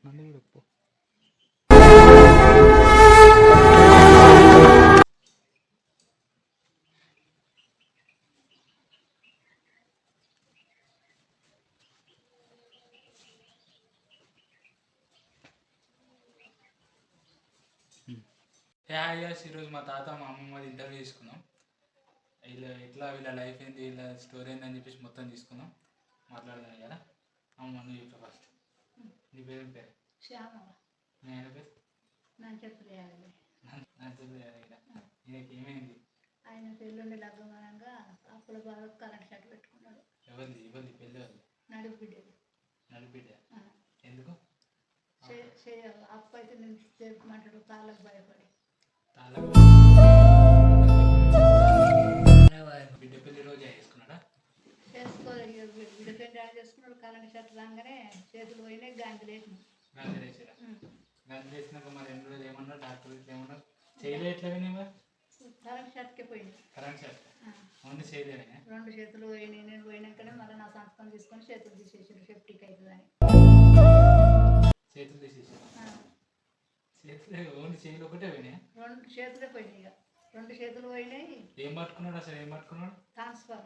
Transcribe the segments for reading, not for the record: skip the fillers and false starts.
నన్ను కూడా చెప్పు. ఈరోజు మా తాత మా అమ్మమ్మది ఇంటర్వ్యూ తీసుకున్నాం. వీళ్ళ లైఫ్ ఏంది, వీళ్ళ స్టోరీ ఏంది అని చెప్పేసి మొత్తం తీసుకున్నాం. మాట్లాడదాం కదా. అమ్మ నువ్వు చెప్పు ఫస్ట్. నీ పేరు పేరు మీ ఆయన పేరు ఈయనకి ఏమైంది? ఆయన పెళ్ళుండి లగ్గమనంగా అప్పుల బాగా కరెంట్ షాట్ పెట్టుకున్నాడు. ఎవరిది పెళ్ళి ఎవరిది? నడిపిడ్డ. ఎందుకు అప్పు అయితే నేను తెలుపుమంటాడు తాళ్ళకు భయపడి. బిడ్డ పెళ్లి రోజే చేసుకున్నాడా? చేసుకోలేదు. బిడ్డ పెళ్లి యాడ్ చేసుకున్నాడు. కరెంట్ షాట్ రాగానే చేతులు పోయినాయి. గాంధీ వేసిరా. గాంధీ వేసినాక మరి ఎన్ని రోజులు ఏమన్నా డాక్టర్ ఏమన్నా చేయలే? ఎట్లా వినే కరెంట్ షాట్కే పోయింది. Current shot only చేయలేనే. 2 చేతులు పోయినాయి. నేను పోయినాకనే మళ్ళీ నా సంతకం తీసుకొని చేతులు తీసేసారు. సేఫ్టీకి అవుతుందని చేతులు తీసేసారు. చేతులు ఓన్లీ చేతులు ఒకటే పోయినాయి. 2 చేతులే పోయినాయి. ఇక 2 చేతులు పోయినాయి. ఏం పట్టుకున్నాడు అసలు? ఏం పట్టుకున్నాడు? ట్రాన్స్ఫర్.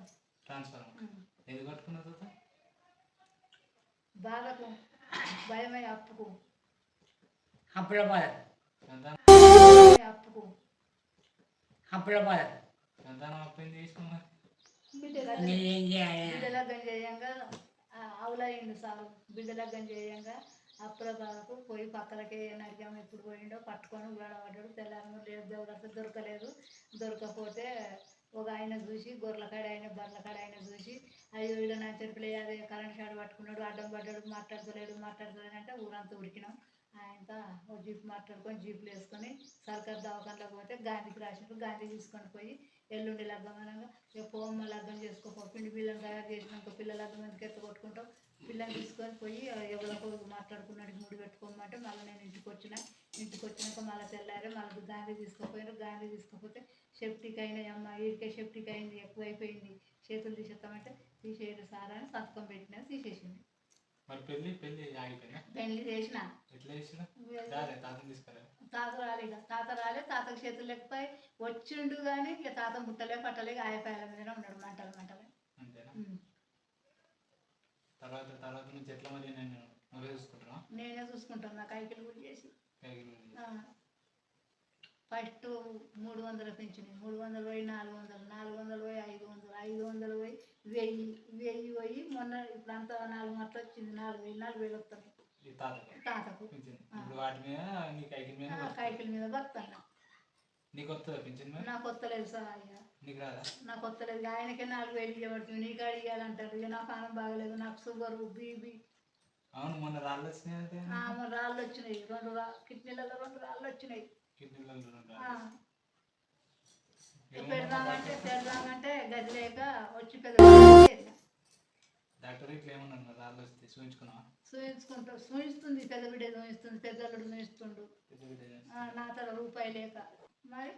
ఎందుకు పట్టుకున్నాడు? బాధకు భయమై అప్పుకు అప్పుల బాధ సంతానం అప్పింది తీసుకున్నారు. బిడ్డ లగ్గం చేయంగా అవులయ్యిండు సాగు. బిడ్డ లగ్గం చేయంగా అప్పుల బాధకు పోయి పక్కలకి నడిగాము. ఎప్పుడు పోయిండో పట్టుకొని గడబడ్డాడు. తెల్లారము లేదు దేవుడు దొరకపోతే ఒక ఆయన చూసి గొర్రెల కాడ ఆయన బర్రెల కాడ ఆయన చూసి అయ్యో వీళ్ళ నా చెరుపులే అదే కరెంట్ షాట్ పట్టుకున్నాడు. అడ్డం పడ్డాడు. మాట్లాడతలేడు అంటే ఊరంతా ఉడికినాం. ఆయనతో ఓ జీప్ మాట్లాడుకొని జీపులు వేసుకొని సర్కారు దవాఖానలోకి పోతే గాంధీకి రాసినారు. గాంధీ తీసుకొని పోయి ఎల్లుండి లగ్గమనగా పోమ్మ లగ్గం చేసుకోపో, పిండి పిల్లలు తయారు చేసినాక పిల్లల లగ్గం ఎందుకు ఎత్తగొట్టుకుంటాం. పిల్లల్ని తీసుకొని పోయి ఎవరికో మాట్లాడుకున్నాడు. ముడి పెట్టుకోమంటే మళ్ళీ నేను ఇంటికి వచ్చినాక మళ్ళీ తెల్లారే మళ్ళీ గాంధీ తీసుకుపోయారు. గాంధీ తీసుకుపోతే సేఫ్టీకి అయినాయి. అమ్మ వీడికే సేఫ్టీకి అయింది, ఎక్కువైపోయింది, చేతులు తీసేస్తామంటే తీసేయరు సార్ అని సంతకం పెట్టినా తీసేసింది. పెళ్లి చేసిన తాత రాలేక తాతకు చేతులు లేకపోయి వచ్చిండు. కానీ ఇక తాత ముట్టలే పట్టలే ఆయపాయల మీద ఉన్నాడు. మంటలు నేనే చూసుకుంటాను. నా కైకిలు కూడా చేసి ఫస్ట్ 300 పెంచినాయి. 300 పోయి 400, 400 పోయి 500, 500 పోయి 1000 పోయి మొన్న ఇప్పుడు అంతా 4 మాటలు వచ్చింది. 4000 వస్తాయి తాతకు. కైకిల మీద బతాను. నాకు వస్తలేదు సార్. నాకు వస్తలేదు. ఆయనకే 4000 ఇవ్వబడుతుంది. నీకు అడిగాలంటారు. ఇక నా పానం బాగలేదు. నాకు షుగర్, బీపీ. మొన్న రాళ్ళు వచ్చినాయి. 2 కిడ్నీలలో 2 రాళ్ళు వచ్చినాయి. పెడదామంటే గది లేక వచ్చి చూయిస్తుంది. పెద్ద బిడ్డ చూయిస్తుంది. పెద్దల్లుడు చూయిస్తుండు. నా తర రూపాయి లేక మరి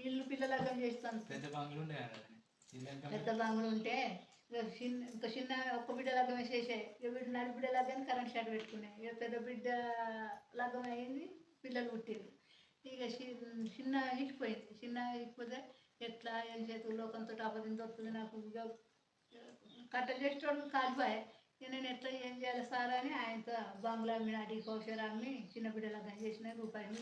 ఇల్లు పిల్లలగ్గం చేస్తాను. పెద్ద బంగులు ఉంటే ఇంకా చిన్న ఒక్క బిడ్డ లగ్గం వేసేసాయి. ఇక నడి బిడ్డ లగ్గం కరెంట్ షాట్ పెట్టుకున్నాయి. ఇక పెద్ద బిడ్డ లగ్గం అయింది. పిల్లలు పుట్టారు. ఇక చిన్న ఇచ్చిపోతే ఎట్లా ఏం చేతులు లోకంతో అబద్ధంతో వస్తుంది. నాకు ఇక కట్టెలు చేసేటోడు కాలిపోయాయి. నేను ఎట్లా ఏం చేయాలి సార్ అని ఆయనతో బంగ్లా మీద అడిగి కౌశరాన్ని చిన్న బిడ్డ లగ్గం చేసిన రూపాయలు.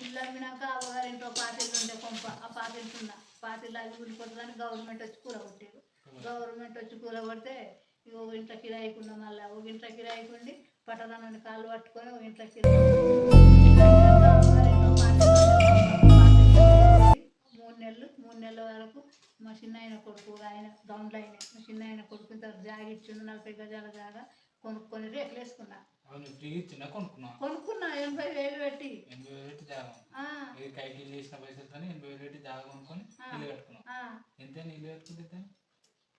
ఇల్లు అమ్మినాక అవ్వగారింటో పాతిళ్ళు ఉండే కొంప. ఆ పాతిళ్ళు అవి ఊడిపోతుందని గవర్నమెంట్ వచ్చి కూలగొట్టారు. గవర్నమెంట్ వచ్చి కూలగొడితే ఇక ఒక ఇంట్లో కిరాయికున్న మళ్ళీ ఒక ఇంట్లో కిరాయికుండి పట్టణాన్ని కాళ్ళు పట్టుకొని ఒక ఇంట్లో కిరాయి 3 నెలల వరకు మా చిన్న ఆయన కొడుకు ఆయన గౌండ్లు అయినా మా చిన్న ఆయన కొడుకు ఇంత జాగా ఇచ్చిండు. 40 గజాల జాగా కొనుక్కొని రేట్లు వేసుకున్నా. కొనుక్కున్నా 80,000 పెట్టి.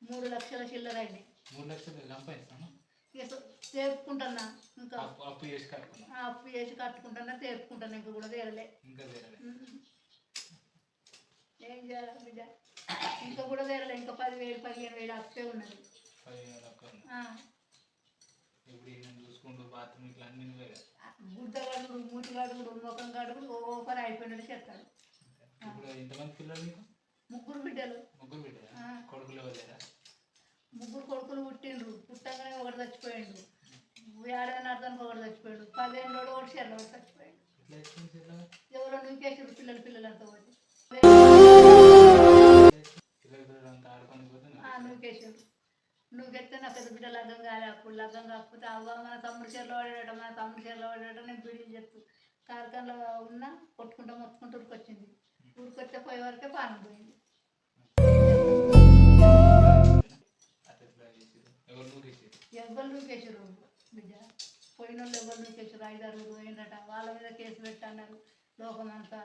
3 లక్షల చిల్లర అయింది. 3 లక్షలు సంపాదిస్తాను. తేపుకుంటున్నా. ఇంకా అప్పు చేసి కట్టుకుంటున్నా. తేపుకుంటున్నా. ఇంకా కూడా తీరలే. ఏం చేయాలి బిడ్డ ఇంకా కూడా తీరలే ఇంకా 10,000 15,000 అప్పే ఉన్నది 10,000 తక్కువ ఉంది. ఆ, ఇప్పుడు నేను చూసుకుంటూ బాత్రూమ్ ఇట్లా అన్ని నువ్వే కదా. గుడ్డ గడుగుడు మూతి గడుగుడు ముఖం గడుగుడు ఓ పని అయిపోయినట్టు చెప్తాడు. ఇప్పుడు ఎంతమంది పిల్లలు నీకు? ముగ్గురు బిడ్డలు. ముగ్గురు బిడ్డలా? ఆ. కొడుకులు ఎవరు లేరా? ముగ్గురు కొడుకులు పుట్టిండ్రు. పుట్టంగానే ఒకటి చచ్చిపోయిండు. ఏడాది అర్థానికి ఒకటి చచ్చిపోయాడు. 10 ఏళ్ళోడు ఒకటి చెర్లో ఒకటి చచ్చిపోయాడు. ఎట్లా వచ్చింది ఇలా? ఎవరో నువ్వుకేసారు పిల్లలంతా పోతే పిల్లలు అంతా ఆడుకొని పోతే నువ్వుకేసారు. నువ్వుకెత్తే నా పెద్ద బిడ్డ లగ్గం కాలే. అప్పుడు లగ్గం కాకపోతే అవ్వ మన తమ్ముడు చెర్లో పడాడట, మన తమ్ముడు చెర్లో పడాడట. నేను బిడ్డలు చెప్తూ కార్ఖానలో ఉన్నా కొట్టుకుంటూ మొత్తుకుంటూ ఊరికొచ్చింది. ఊరికొచ్చే పోయే వరకే పానం పోయింది. అట్లా ఎట్లా చేసిర్రు? ఎవరు నూరేసిర్రు? ఎవరు నూకేసారు బిడ్డ. పోయిన వాళ్ళు ఎవరు నూకేసారు? 5-6 పోయిందట. వాళ్ళ మీద కేసు పెట్టన్నారు. లోకమంతా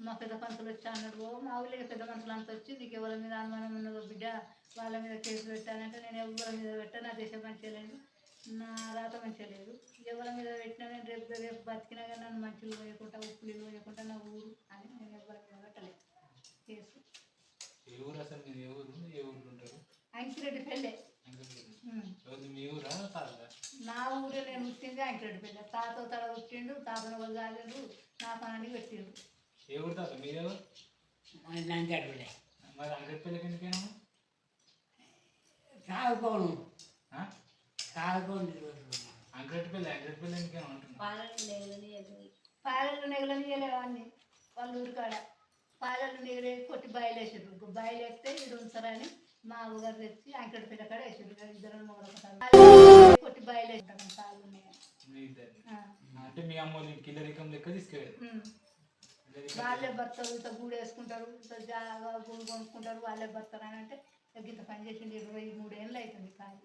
మా పెద్ద పంతులు వచ్చి అన్నాడు, ఓ మా ఊళ్ళో పెద్ద మనుషులు అంతా వచ్చి నీకు ఎవరి మీద అనుమానం ఉన్నదో బిడ్డ వాళ్ళ మీద కేసు పెట్టానంటే నేను ఎవరి మీద పెట్టా, నా దేశం మంచిగా లేదు, నా రాత మంచిగా లేదు. ఎవరి మీద పెట్టినా నేను రేపు బతికినా కానీ నన్ను మంచులు పోయకుండా ఉప్పులు పోయకుండా నా ఊరు అని నేను ఎవరి మీద పెట్టలేదు కేసు. ఏ ఊరు అసలు? మీరు ఏ ఊరు? ఏ ఊరు ఉంటారు? అంకిరెడ్డి పెళ్ళే. ఎవరు మీ ఊరా తాత? నా ఊరే. నేను పుట్టింది అంకిరెడ్డి పెళ్ళే. తాత తల పుట్టిండు, తాతను వాళ్ళు కాలేదు, నా పనానికి పెట్టిండు. ఏ ఊరు తాత? మీరెవరు? నంజాడులే మరి అంగడిపల్లికి ఎందుకైనా? సాగుకోను సాగుకోండి అంగడిపల్లి ఎందుకైనా ఉంటున్నా? పాలలు నెగలనియలేవు అన్ని వాళ్ళ ఊరికాడ. పాలలు నెగలే కొట్టి బయలేసారు. బయలేస్తే ఇది ఉంచారని మా ఊగారు తెచ్చి అంకటి పిల్ల కాడ వేసారు. ఇద్దరు మొదలు కొట్టి బయలేసారు. పాలు ఉన్నాయని మీ ఇద్దరిని అంటే మీ అమ్మ వాళ్ళ కిల్లరికం లెక్క తీసుకెళ్ళారు. వాళ్ళే బతారు, ఇంత గూడు వేసుకుంటారు, ఇంత జాగా గూడు కొనుక్కుంటారు, వాళ్ళే బతారు అని అంటే ఇంత పని చేసింది. 23 ఏళ్ళు అవుతుంది. కానీ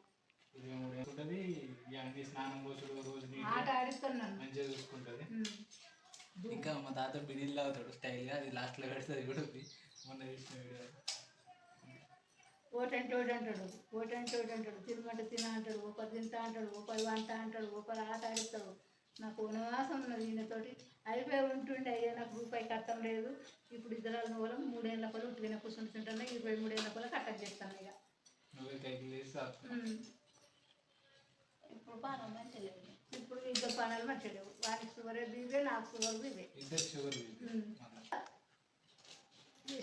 23 ఏళ్ళు ఉంటుంది. అన్ని స్నానం పోసుడు రోజు ఆట ఆడిస్తున్నాను మంచిగా చూసుకుంటుంది. ఇంకా మా తాత బిడిల్లా అవుతాడు స్టైల్గా. అది లాస్ట్లో పెడుతుంది కూడా ఉంది. మొన్న తీసిన వీడియో. ఓటంటే ఒకటి అంటాడు, ఓటంటే ఒకటి అంటాడు, తినమంటే తిన అంటాడు, ఒకరు తింటా అంటాడు, ఒకరు వంట అంటాడు, ఒకరు ఆట ఆడిస్తాడు. నాకు వనవాసం ఉన్నది ఈయనతోటి. అయిపోయి ఉంటుండే అయ్యా నాకు రూపాయి కట్టం లేదు. ఇప్పుడు ఇద్దరు మూలం 3 ఏళ్ళ కొలు ఉట్టిన కూర్చుంటుంటాను. 23 ఏళ్ళ కొల కట్టం చేస్తాను ఇక. ఇప్పుడు పానం మంచిగా లేదు. ఇప్పుడు ఇద్దరు పానాలు మంచిగా లేవు. వానికి షుగర్ బీవే, నాకు షుగర్ బీవే.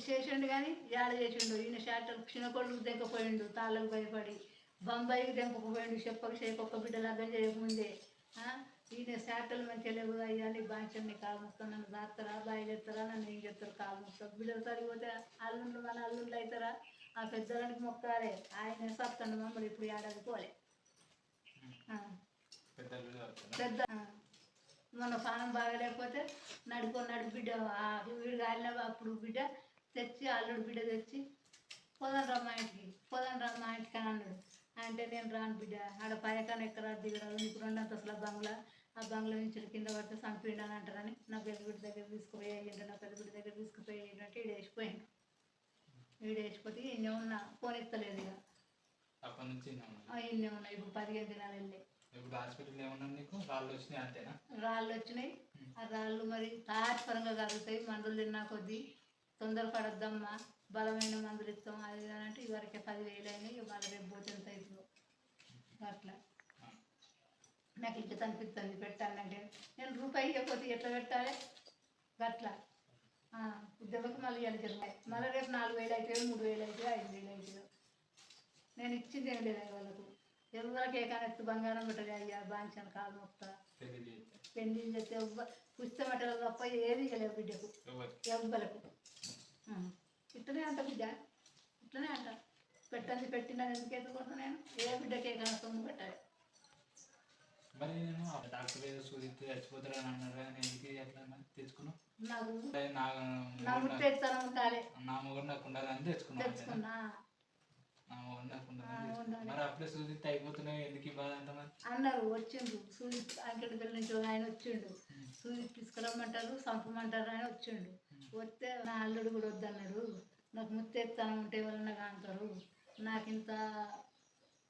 చేసిండు కానీ ఏడ చేసిండు. ఈయన షాటలు చిన్నకొడుకు దెంకపోయిండు. తాళ్ళకు భయపడి బొంబాయికి దెంపకపోయిండు. చెప్పక చేయకొక్క బిడ్డ లగ్గం చేయకముందే. ఈయన శాటలు మంచిగా లేవు అయ్యా నీ బాంచండి కాలు మొత్తం నన్ను దాస్తారా బాయిలెత్తారా నన్ను ఏం చెప్తారు కాలు మొత్తం బిడ్డలు సరిపోతే అల్లుళ్ళు మన అల్లుళ్ళు అవుతారా ఆ పెద్దవాళ్ళకి మొక్కాలే. ఆయన సత్తండు మమ్మల్ని ఇప్పుడు ఏడాది పోలే పెద్ద. మన పానం బాగలేకపోతే నడుపు బిడ్డ వీడు కాలిన అప్పుడు బిడ్డ తెచ్చి అల్లుడు బిడ్డ తెచ్చి పోదాం రమ్మ ఇంటికి అని అన్నాడు. అంటే నేను రాను బిడ్డ ఆడ పైకాన ఎక్కడ దిగరాదు, నీకు 2 అంతస్తుల బంగ్లా, ఆ బంగ్లా నుంచి కింద పడితే చంపిండు అని అంటారని నా పెద్ద బిడ్డ దగ్గర తీసుకుపోయేయండి, నా పెద్ద బిడ్డ దగ్గర తీసుకుపోయేయండి అంటే ఈడేసిపోయాడు. ఈడేసిపోతే ఇన్నే ఉన్నా పోనెత్తలేదు ఇక. ఇన్నే ఉన్నా ఇప్పుడు 15 దినాలు వెళ్ళి. రాళ్ళు వచ్చినాయి. ఆ రాళ్ళు మరి తాత్పరంగా కలుగుతాయి. మందులు తిన్నా కొద్దీ తొందర పడద్దమ్మా, బలమైన మందులు ఇస్తాం అది అంటే ఇవరకే 10,000 అయినాయి. మళ్ళీ రేపు పోతే ఎంత అవుతుందో అట్లా నాకు ఇంకా అనిపిస్తుంది పెట్టాలంటే. నేను రూపాయి ఇవ్వకపోతే ఎట్లా పెట్టాలి అట్లా దెబ్బకి మళ్ళీ వెళ్తాయి. మళ్ళీ రేపు 4,000 అవుతాయి, 3,000 అవుతాయి, 5,000 అవుతాయి. నేను ఇచ్చింది ఏం లేదు వాళ్ళకు. ఎవరికి ఏకానెత్తు బంగారం పెట్టలే అయ్యా బాంచాను కాలు మొత్త పెళ్లి చేస్తే పుస్తమట్టలు తప్ప ఏది ఇవ్వలేవు బిడ్డకు ఎవ్వలకు. ఇట్లనే అంట బిడ్డ, ఇట్లనే అంట. పెట్టండి పెట్టినా ఎందుకు ఎత్తుకుంటా నేను ఏ బిడ్డకి ఏకాన సొమ్ము పెట్టాలి. మరి నేను డాక్టర్ ఏదో సూదిస్తే చచ్చిపోతారని అన్నారు కానీ ఎందుకు ఎట్లా తెచ్చుకున్నావు? నాకు నా ముట్టు ఎత్తాను ఉండాలి. నా మొగడు నాకు ఉండాలని తెచ్చుకున్నా. మరి అప్పుడే సూదిస్తే అయిపోతున్నాయి ఎందుకు ఇవ్వాలి అంతమంది అన్నారు. వచ్చిండు సూది అంకెడి పిల్లల నుంచి ఆయన వచ్చిండు. సూది తీసుకురమ్మంటారు చంపమంటారు ఆయన వచ్చిండు. వస్తే నా అల్లుడు కూడా వద్దన్నాడు. నాకు ముత్తెత్తాను ఉంటే ఎవరన్నా అంటారు. నాకు ఇంత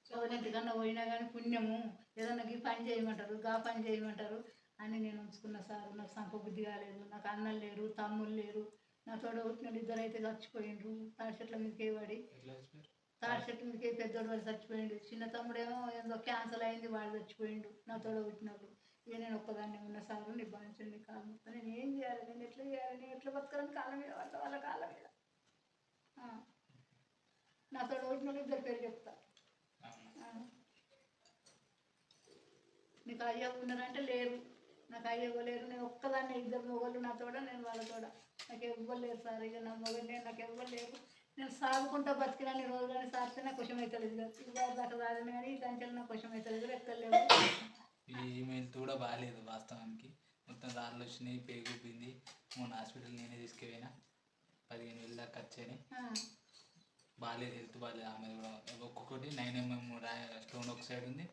ఎవరింటికన్నా పోయినా కానీ పుణ్యము ఏదన్నా ఈ పని చేయమంటారు గా పని చేయమంటారు అని నేను ఉంచుకున్న సార్. నాకు సంప బుద్ధి కాలేదు. నాకు అన్నలు లేరు, తమ్ముళ్ళు లేరు, నా తోడ పుట్టిన ఇద్దరు అయితే చచ్చిపోయిండ్రు తాడి చెట్ల మీదకి పడి. ఎట్లా చచ్చిపోయారు? తాడి చెట్ల మీదకి పెద్దోడు వాడు చచ్చిపోయిండు. చిన్న తమ్ముడేమో ఏదో క్యాన్సర్ అయింది, వాడు చచ్చిపోయిండు నా తోడ పుట్టినప్పుడు. ఇక నేను ఒక్కదాన్ని ఉన్న సారు నీ బాధించండి కాలం మొత్తం నేను ఏం చేయాలి, నేను ఎట్లా చేయాలి, నేను ఎట్లా బతకాలని కాళ్ళ మీద వాళ్ళ కాళ్ళ మీద. నా తోడ పుట్టిన వాళ్ళు ఇద్దరు పేరు చెప్తా. అవునా? నీకు అయ్య ఉన్నారంటే లేరు, నాకు అయ్య ఇవ్వలేరు. నేను ఒక్కదాన్ని, ఇద్దరు మొగలు నా తోడ, నేను వాళ్ళ తోడ. నాకు ఇవ్వలేరు సార్. ఇక నా మొగలు నేను, నాకు ఇవ్వలేరు. నేను సాగుకుంటా బతికినాన్ని రోజు కానీ సాగితే నాకు క్వశ్చన్ అవుతుంది. ఇక దాకా రాదని కానీ దాంట్లో నాకు క్వశ్చన్ అవుతుంది. ఎక్కలేవు. ఈ ఈమెయిల్ కూడా బాగాలేదు వాస్తవానికి. మొత్తం రాళ్ళు వచ్చినాయి, పేగుపింది. మొన్న హాస్పిటల్ నేనే తీసుకుపోయినా, 15,000 దాకా ఖర్చు అయినాయి. బాగాలేదు, హెల్త్ బాగాలేదు. ఆమె కూడా ఒక్కొక్కటి 9mm స్టోన్ ఒక సైడ్ ఉంది,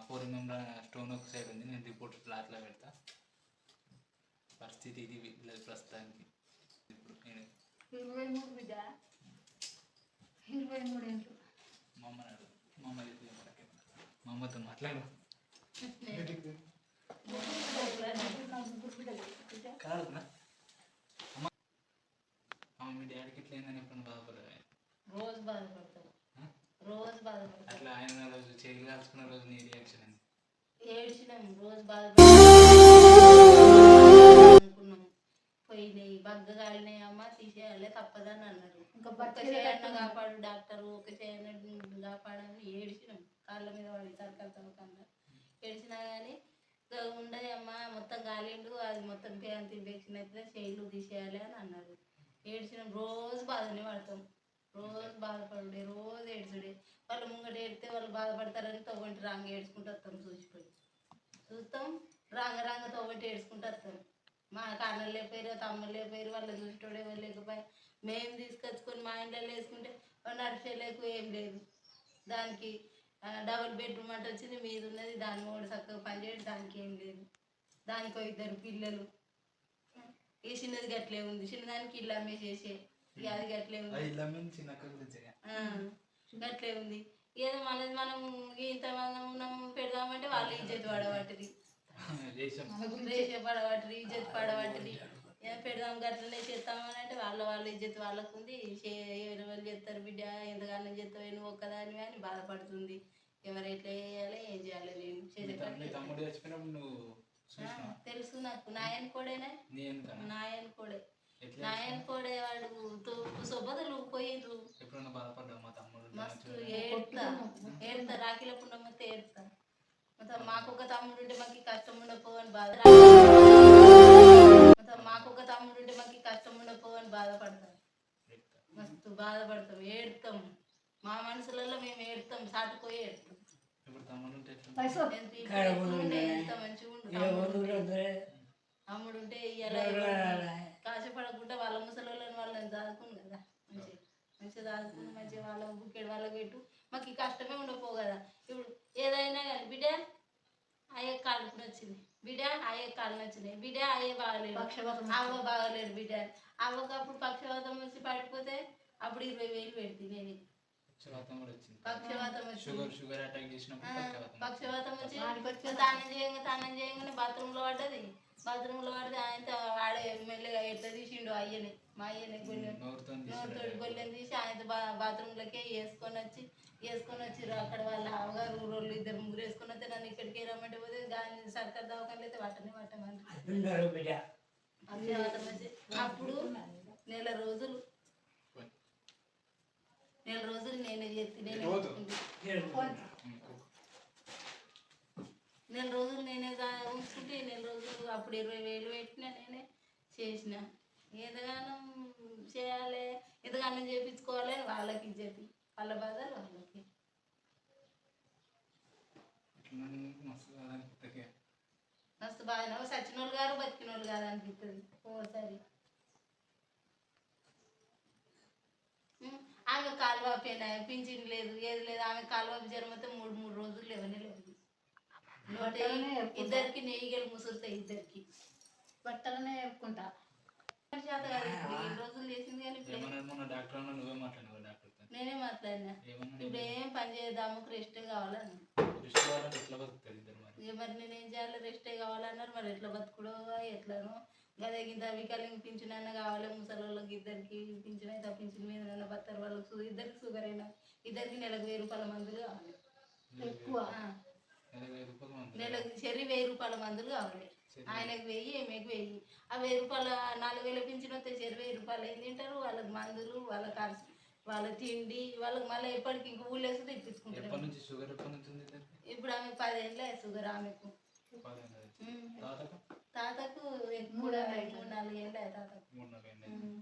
4mm స్టోన్ ఒక సైడ్ ఉంది. నేను రిపోర్ట్ ఫ్లాట్లో పెడతా. పరిస్థితి ఇది వీళ్ళది ప్రస్తుతానికి. ఇప్పుడు నేను 23 బిడ్డ, 23 ఏంటి మా అమ్మని అడుగు, మా అమ్మ చెప్పి మా అమ్మతో మాట్లాడు. కాదునా అమ్మ, అమ్మ మీ డాడీకి ఇట్లా ఏందని ఎప్పుడు బాధపడదు? రోజు బాధపడతాం, రోజు బాధపడతాం. అట్లా ఆయన రోజు చేయి కాల్చుకున్న రోజు నీ రియాక్షన్ అని ఏడ్చినాం, రోజు బాధపడుకున్నాం. పోయినాయి బగ్గ కాలినాయి అమ్మ, తీసేయాలి తప్పదని అన్నారు. ఇంకా ఒక చేయన్న కాపాడు డాక్టరు, ఒక చేయన్న కాపాడని ఏడ్చినాం. కాళ్ళ మీద పడి సర్కారు తవ్వకుండా ఏడ్చినా కానీ ఉండదు అమ్మ, మొత్తం కాలిండు, అది మొత్తం అంత ఇన్ఫెక్షన్ అయితే చేయిలు తీసేయాలి అని అన్నారు. ఏడ్చినాం, రోజు బాధనే పడతాం, రోజు బాధపడుడే, రోజు ఏడ్చుడే. వాళ్ళు ముంగట ఏడితే వాళ్ళు బాధపడతారని తవ్వంటి రాంగ ఏడ్చుకుంటూ వస్తాం. చూస్తాం రాంగ తవ్వంటి ఏడ్చుకుంటూ వస్తాం. మా అన్నలు లేకపోయారు, తమ్ముళ్ళు లేకపోయారు, వాళ్ళు చూసేటోడు ఎవరు లేకపోయా. మేము తీసుకొచ్చుకొని మా ఇంట్లో వేసుకుంటే నడిచేలేకు ఏం లేదు. దానికి డబుల్ బెడ్రూమ్ అంటే వచ్చింది, మీద ఉన్నది, దాని కూడా చక్కగా పనిచేయడం, దానికి ఏం లేదు. దానికి 2 పిల్లలు. ఈ చిన్నది గట్లే ఉంది, చిన్నదానికి ఇల్లు అమ్మేసేసే, ఇక అది గట్లే ఉంది, గట్లే ఉంది. ఏదో మనది మనం ఇంతమంది ఉన్నాం పెడదామంటే వాళ్ళు ఇజ్జత్ పడబట్టిది, పడబట్టిది, ఇజ్జత్ పడబట్టిది. పెడదాం గట్లనే చేస్తామని అంటే వాళ్ళు ఇజ్జత్ వాళ్ళకు ఉంది. ఎవరు చేస్తారు బిడ్డ, ఎంతగానో చేస్తావు నువ్వు ఒక్కదాని అని బాధపడుతుంది. ఎవరు ఎట్లా చేయాలి, ఏం చేయాలి, నేను తెలుసు నాకు. నాయన కోడేనా, నాయన కోడే, నాయన కోడే. వాడు సొబ్బదలు పోయిండ్రు. మస్తు ఏడుతా రాఖీల పుండం మొత్తం ఏడుతా. మొత్తం మాకొక తమ్ముడు ఉంటే మాకు కష్టం ఉండకపోవని బాధ, మొత్తం మాకొక తమ్ముడు ఉంటే మాకు కష్టం ఉండకపోవని బాధపడతాం. మస్తు బాధపడతాం, ఏడుతాం. మా మనసులలో మేము ఏడుతాం, సాటుపోయి ఏడుతాం. తమ్ముడు ఉంటే ఇవాళ కాశపడకుండా వాళ్ళ ముసలోళ్ళని వాళ్ళని దాదుకుని కదా, మంచిగా దాదుకుని మంచిగా వాళ్ళ బుక్కెడు వాళ్ళకి పెట్టు, మాకు ఈ కష్టమే ఉండకపోవు కదా. ఇప్పుడు ఏదైనా కానీ బిడ్డ అయ్యే కాళ్ళు వచ్చింది, బిడ్డ అయ్యే కాళ్ళు వచ్చినాయి, బిడ్డ అయ్యే బాగలేడు, అవ్వ బాగలేడు బిడ్డ. అవ్వకు అప్పుడు పక్షవాతం వచ్చి పడిపోతే అప్పుడు 20,000 పెడితే నేను. పక్షవాతం వచ్చి తానం చేయంగానే బాత్రూంలో పడ్డది. బాత్రూంలో పడితే ఆయన వాడే మెల్లగా ఎట్లా తీసిండు అయ్యని, మా అయ్యని నోరుతోటి గొల్లెని తీసి ఆయన బాత్రూంలోకి వేసుకొని వచ్చిర్రు. అక్కడ వాళ్ళ అవగారు 2-3 వేసుకొని వస్తే నన్ను ఇక్కడికి రమ్మంటే పోతే దాన్ని సర్కారు దవాఖానలు అయితే పట్టమంటారు. పక్షవాతం వచ్చి అప్పుడు నెల రోజులు నేనే చేసి నేనే నెల రోజులు నేనే ఉంచుకుంటే నెల రోజులు అప్పుడు 20,000 పెట్టినా, నేనే చేసిన. ఎంతగానో చేయాలి, ఎంతగానో చేయించుకోవాలి, వాళ్ళకి ఇచ్చేది, వాళ్ళ బాధలు వాళ్ళకి. మస్తు బాగా సచిన వాళ్ళు గారు బతికిన వాళ్ళు కాదు అనిపిస్తుంది ఓసారి. ఆమె కాలువాపేనా, పింఛన్ లేదు, ఏది లేదు. ఆమె కాలువాపి జ్వరం అయితే 3 రోజులు లేవనే లేదు. ఇద్దరికి నెయ్యిగలు ముసురుతాయి, ఇద్దరికి బట్టలనే చెప్పుకుంటా. చేత కాదు ఇప్పుడు 2 రోజులు చేసింది కానీ నేనే మాట్లాడినా. ఇప్పుడు ఏం పని చేద్దాము, రెస్ట్ కావాలన్నా. మరి నేనేం చేయాలి, రెస్టే కావాలన్నారు. మరి ఎట్లా బతుకుడో ఎట్లానో గదే గింత వికలింగ్ పింఛన్ అన్న కావాలి, ముసలి వాళ్ళకి ఇద్దరికి పింఛన్ అయితే ఆ పింఛన్ మీద బతారు వాళ్ళకి ఇద్దరికి షుగర్ అయినా ఇద్దరికి నెలకు 1000 రూపాయల మందులు కావాలి. ఎక్కువ ఆ, నెలకు 1000 రూపాయలు మందులు. నెలకు చెరి 1000 రూపాయల మందులు కావాలి. ఆయనకు 1000 ఈమెకు 1000. ఆ 1000 రూపాయల 4000 పింఛన్ వస్తే చెరి 1000 రూపాయలు ఏం తింటారు? వాళ్ళకి మందులు, వాళ్ళ ఖర్చు, వాళ్ళ తిండి, వాళ్ళకి మళ్ళీ ఎప్పటికి ఇంక ఊళ్ళేసి తెప్పించుకుంటారు. ఎప్పటి నుంచి షుగర్ ఎప్పటి నుంచి ఉంది ఇద్దరికి? ఇప్పుడు ఆమెకు 10 ఏళ్ళే షుగర్ ఆమెకు. 10 ఏళ్ళ నుంచి. ఉమ్. తాతకు తాతకు మూడు కూడా ఏళ్ళ 3-4 ఏళ్ళే తాతకు. 3-4 ఏళ్ళ. ఉమ్.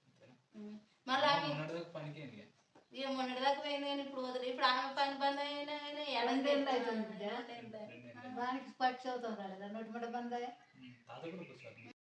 అంతేనా? ఉమ్. మళ్ళీ ఆమె మొన్నటిదాకా పనికి ఏంది ఇక? ఇక మొన్నటిదాకా పోయింది కానీ ఇప్పుడు వదిలి ఇప్పుడు ఆమె పని బంద్ అయినా కానీ రెండేళ్ళు అవుతుంది బిడ్డ. రెండేళ్ళ. వానికి పక్షి అవుతుంది కదా నోటి మాట బంద్ తాత కూడా కూర్చోవాలి.